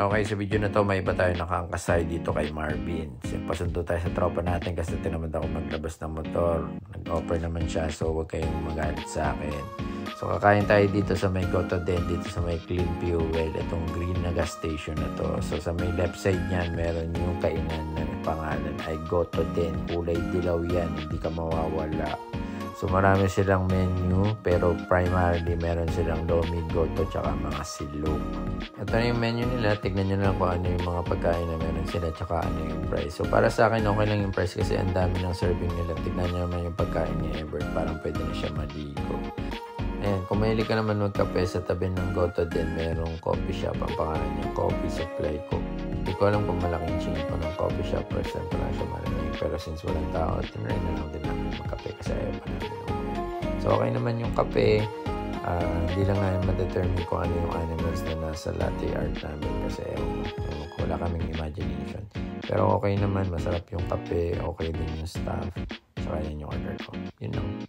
Okay, sa video na to may iba tayo nakaangkasay dito kay Marvin. Pasundo tayo sa tropa natin kasi tinamad ako maglabas ng motor. Nag-offer naman siya, so huwag kayong magalit sa akin. So kakain tayo dito sa may Goto Den, dito sa may Clean Fuel, itong green na gas station na to. So sa may left side niyan, meron yung kainan na pangalan ay Goto Den. Kulay dilaw yan, hindi ka mawawala. So marami silang menu, pero primarily meron silang lomi, goto, tsaka mga silog. Ito na yung menu nila, tignan nyo lang kung ano yung mga pagkain na meron sila, tsaka ano yung price. So para sa akin, okay lang yung price kasi ang dami ng serving nila. Tignan nyo naman yung pagkain ni Ebert, parang pwede na siya maligo. Ayan, kung mahilig ka naman magkape sa tabi ng Goto Den, merong coffee shop. Ang pangalan niya, Coffee Supply Co. Hindi ko alam kung malaking chain po ng coffee shop. First time ko lang siya marinig. Pero since walang tao, tinry na lang din namin magkape kasi ayaw pa namin umuwi. So okay naman yung kape. Hindi lang namin ma-determine kung ano yung animals na nasa latte art namin kasi wala kaming imagination. Pero okay naman, masarap yung kape, okay din yung staff. So ayan yung order ko. Yun lang.